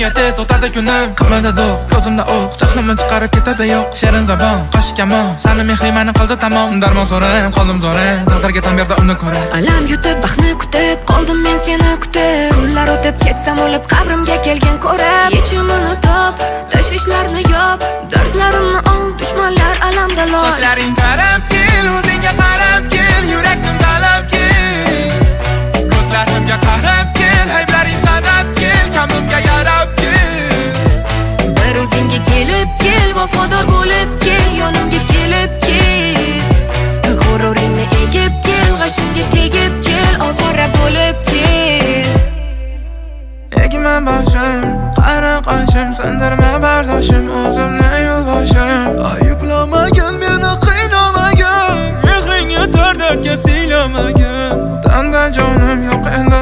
Nega tez o'tadi kunim qilmadi do'q ko'zimda o'q jahlimni chiqarib ketadi yo'q shirin zabon qo'shiq kamon sani mehring mani qildi tamom darmon so'rayim qoldim zo'rayim taqdirga tan berdi uni ko'ray alam yutib baxtni kutib qoldim men seni kutib kunlar o'tib ketsam o'lib qabrimga kelgan ko'rib yechimini top tashvishlarni yop dardlarimni ol dushmanlar alamda loy sochlaring tarab kel o'zingga qarab kel yuraknim talab kel ko'zlarimga qarab kel ayblaring sanab kel kamimga yarab kel bir o'zingga kelib kel vafodor bo'lib kel yonimga kelib ket g'ururingni egib kel g'ashimga tegib kel ovora bo'lib kel egma boshim qara qoshim sindirma bardoshim o'zimni yuvoshim ayblamagin meni qiynamagan mehring yetar dardga siylamagan tanda jonim yo'q endi